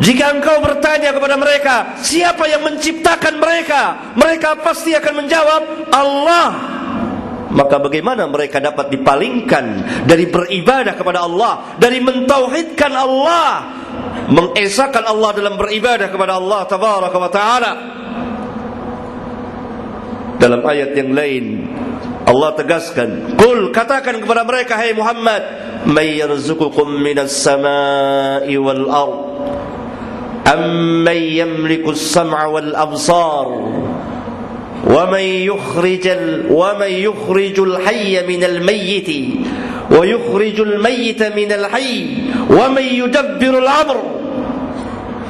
Jika engkau bertanya kepada mereka, siapa yang menciptakan mereka? Mereka pasti akan menjawab, Allah. Maka bagaimana mereka dapat dipalingkan dari beribadah kepada Allah, dari mentauhidkan Allah, mengesahkan Allah dalam beribadah kepada Allah tabaraka wa ta'ala? Dalam ayat yang lain Allah tegaskan, "Qul," katakan kepada mereka, hai Muhammad, "May yarzuqukum minas samai wal ard, amman yamliku as-sam'a wal absar, wa man yukhrijul hayya minal mayyiti wa yukhrijul mayyita minal hayy, wa man yudabbirul amr,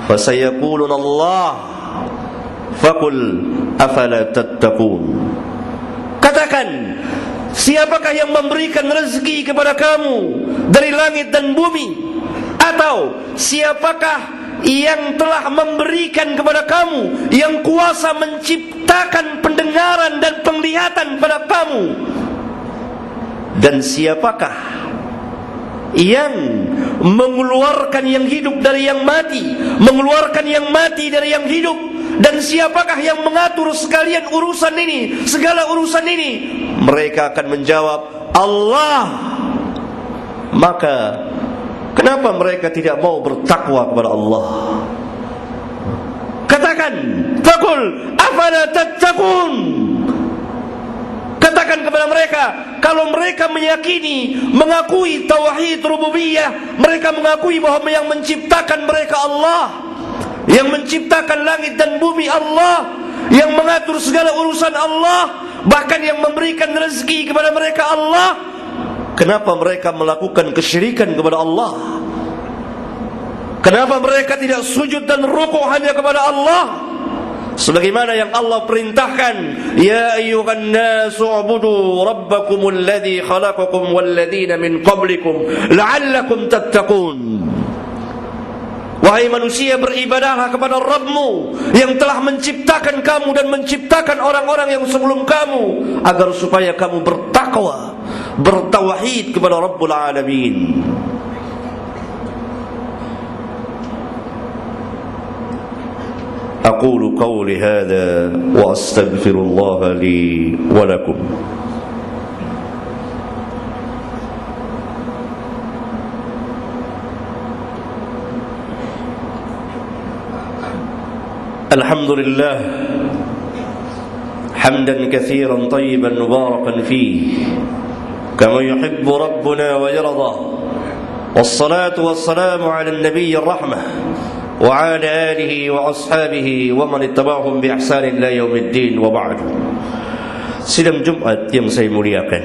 fasayaquluna Allah, faqul afala tattaqun." Katakan, siapakah yang memberikan rezeki kepada kamu dari langit dan bumi? Atau siapakah yang telah memberikan kepada kamu, yang kuasa menciptakan pendengaran dan penglihatan pada kamu? Dan siapakah yang mengeluarkan yang hidup dari yang mati, mengeluarkan yang mati dari yang hidup? Dan siapakah yang mengatur sekalian urusan ini, segala urusan ini? Mereka akan menjawab, Allah. Maka kenapa mereka tidak mau bertakwa kepada Allah? Katakan, faqul afala tattaqun. Katakan kepada mereka, kalau mereka meyakini, mengakui tauhid rububiyah, mereka mengakui bahwa yang menciptakan mereka Allah, yang menciptakan langit dan bumi Allah, yang mengatur segala urusan Allah, bahkan yang memberikan rezeki kepada mereka Allah, kenapa mereka melakukan kesyirikan kepada Allah? Kenapa mereka tidak sujud dan rukuk hanya kepada Allah? Sebagaimana yang Allah perintahkan, ya ayyuhan nasu ubudu rabbakumul ladzi khalaqakum wal ladzina min qablikum la'allakum tattaqun. Wahai manusia, beribadahlah kepada Rabbmu yang telah menciptakan kamu dan menciptakan orang-orang yang sebelum kamu, agar supaya kamu bertakwa, bertauhid kepada Rabbul Alamin. Aqulu qawli hadha wa astaghfirullah li wa lakum. Alhamdulillah hamdan katsiran tayyiban mubarakan fihi kama yuhibbu rabbuna wa yarda. Wassalatu wassalamu ala an-nabiyyi ar-rahmah wa ala alihi wa ashabihi wa man ittaba'ahum bi ihsan ila yaumiddin, wa ba'du. Sidang Jumat yang saya muliakan,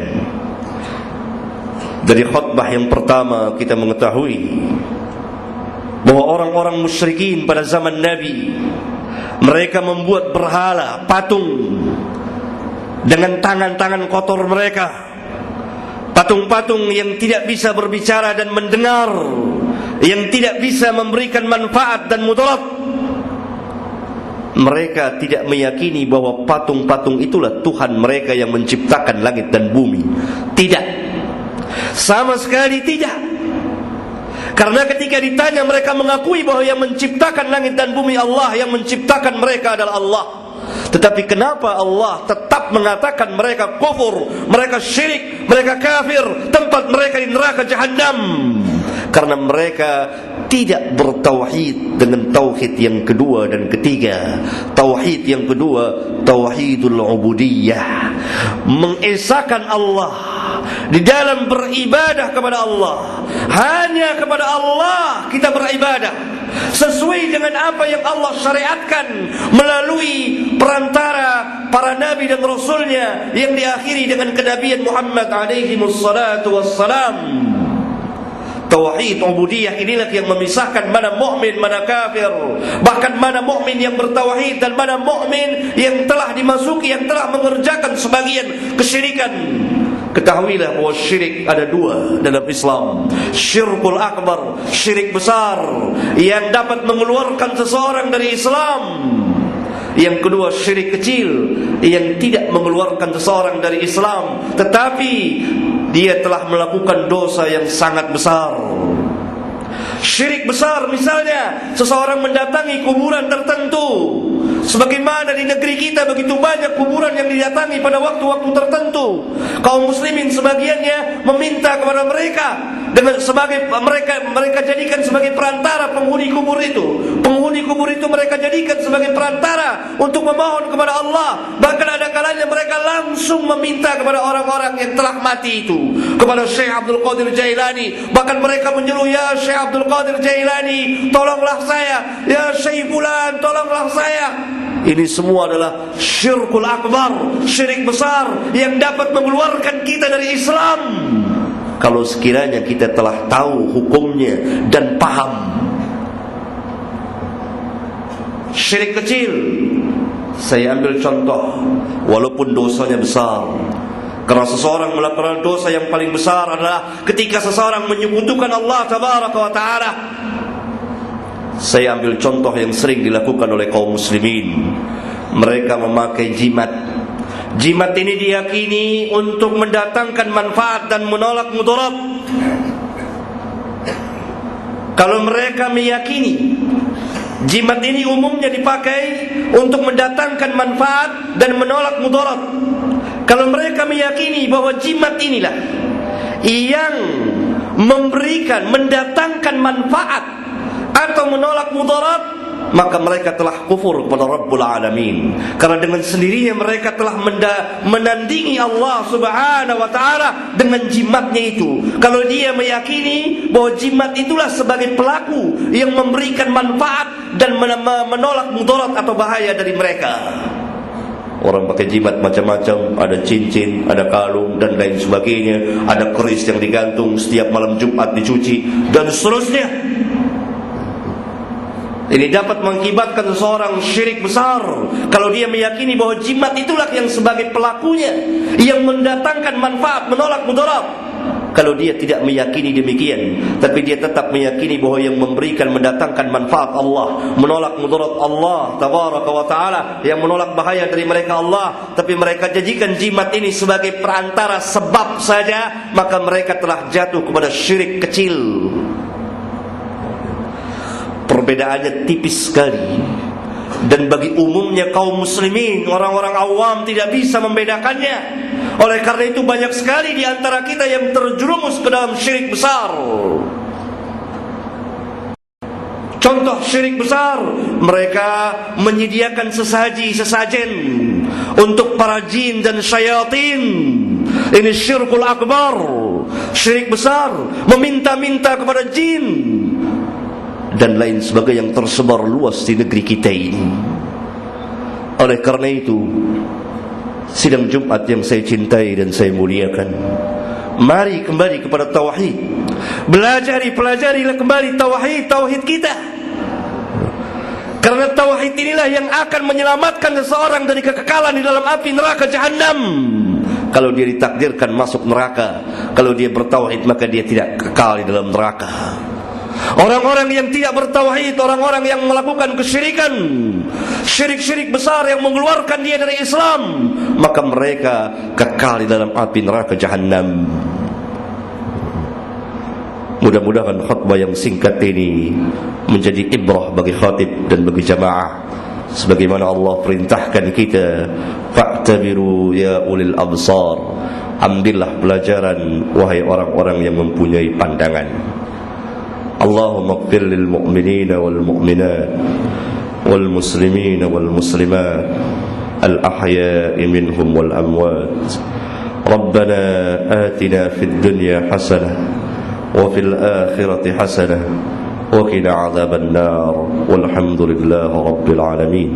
dari khutbah yang pertama kita mengetahui bahwa orang-orang musyrikin pada zaman Nabi, mereka membuat berhala, patung dengan tangan-tangan kotor mereka, patung-patung yang tidak bisa berbicara dan mendengar, yang tidak bisa memberikan manfaat dan mudarat. Mereka tidak meyakini bahwa patung-patung itulah Tuhan mereka yang menciptakan langit dan bumi. Tidak, sama sekali tidak. Karena ketika ditanya, mereka mengakui bahwa yang menciptakan langit dan bumi Allah, yang menciptakan mereka adalah Allah. Tetapi kenapa Allah tetap mengatakan mereka kufur, mereka syirik, mereka kafir, tempat mereka di neraka jahanam? Karena mereka tidak bertauhid dengan tauhid yang kedua dan ketiga. Tauhid yang kedua, tauhidul ubudiyah, mengesahkan Allah di dalam beribadah kepada Allah. Hanya kepada Allah kita beribadah, sesuai dengan apa yang Allah syariatkan melalui perantara para nabi dan rasulnya, yang diakhiri dengan kenabian Muhammad alaihi wassalatu wassalam. Tauhid ubudiyah inilah yang memisahkan mana mukmin, mana kafir, bahkan mana mukmin yang bertauhid dan mana mukmin yang telah dimasuki, yang telah mengerjakan sebagian kesyirikan. Ketahuilah bahwa syirik ada dua dalam Islam. Syirkul akbar, syirik besar yang dapat mengeluarkan seseorang dari Islam. Yang kedua, syirik kecil yang tidak mengeluarkan seseorang dari Islam, tetapi dia telah melakukan dosa yang sangat besar. Syirik besar misalnya seseorang mendatangi kuburan tertentu. Sebagaimana di negeri kita begitu banyak kuburan yang didatangi pada waktu-waktu tertentu. Kaum muslimin sebagiannya meminta kepada mereka dengan sebagai mereka jadikan sebagai perantara penghuni kubur itu. Penghuni kubur itu mereka jadikan sebagai perantara untuk memohon kepada Allah. Bahkan ada kalanya mereka langsung meminta kepada orang-orang yang telah mati itu, kepada Syekh Abdul Qadir Jailani. Bahkan mereka menyuruh, ya Syekh Abdul Qadir Jailani, tolonglah saya. Ya Syekh Fulan, tolonglah saya. Ini semua adalah syirkul akbar, syirik besar yang dapat mengeluarkan kita dari Islam. Kalau sekiranya kita telah tahu hukumnya dan paham. Syirik kecil, saya ambil contoh, walaupun dosanya besar. Karena seseorang melakukan dosa yang paling besar adalah ketika seseorang menyekutukan Allah Tabaraka wa Ta'ala. Saya ambil contoh yang sering dilakukan oleh kaum muslimin. Mereka memakai jimat. Jimat ini diyakini untuk mendatangkan manfaat dan menolak mudarat. Kalau mereka meyakini jimat ini umumnya dipakai untuk mendatangkan manfaat dan menolak mudarat. Kalau mereka meyakini bahwa jimat inilah yang memberikan, mendatangkan manfaat atau menolak mudarat, maka mereka telah kufur kepada Rabbul Alamin. Karena dengan sendirinya mereka telah menandingi Allah Subhanahu wa Ta'ala dengan jimatnya itu. Kalau dia meyakini bahwa jimat itulah sebagai pelaku yang memberikan manfaat dan menolak mudarat atau bahaya dari mereka. Orang pakai jimat macam-macam, ada cincin, ada kalung dan lain sebagainya, ada keris yang digantung setiap malam Jumat dicuci dan seterusnya. Ini dapat mengakibatkan seseorang syirik besar kalau dia meyakini bahwa jimat itulah yang sebagai pelakunya yang mendatangkan manfaat, menolak mudarat. Kalau dia tidak meyakini demikian, tapi dia tetap meyakini bahwa yang memberikan, mendatangkan manfaat Allah, menolak mudarat Allah Tabaraka wa Ta'ala, yang menolak bahaya dari mereka Allah, tapi mereka jadikan jimat ini sebagai perantara sebab saja, maka mereka telah jatuh kepada syirik kecil. Perbedaannya tipis sekali. Dan bagi umumnya kaum muslimin, orang-orang awam tidak bisa membedakannya. Oleh karena itu banyak sekali di antara kita yang terjerumus ke dalam syirik besar. Contoh syirik besar, mereka menyediakan sesajen untuk para jin dan syaitan. Ini syirkul akbar, syirik besar, meminta-minta kepada jin dan lain sebagainya yang tersebar luas di negeri kita ini. Oleh karena itu, sidang Jumat yang saya cintai dan saya muliakan, mari kembali kepada tauhid. Pelajarilah kembali tauhid kita. Karena tauhid inilah yang akan menyelamatkan seseorang dari kekekalan di dalam api neraka Jahannam. Kalau dia ditakdirkan masuk neraka, kalau dia bertauhid, maka dia tidak kekal di dalam neraka. Orang-orang yang tidak bertauhid, orang-orang yang melakukan kesyirikan, syirik-syirik besar yang mengeluarkan dia dari Islam, maka mereka kekal di dalam api neraka Jahannam. Mudah-mudahan khutbah yang singkat ini menjadi ibrah bagi khatib dan bagi jamaah, sebagaimana Allah perintahkan kita, fa'tabiru ya ulil absar. Ambillah pelajaran wahai orang-orang yang mempunyai pandangan. Allahumma ighfir lil mu'minina wal mu'minat wal muslimina wal muslimat al ahya'i minhum wal amwat. Rabbana atina fid dunya hasanah wa fil akhirati hasanah wa qina adzaban nar. Walhamdulillahi rabbil alamin.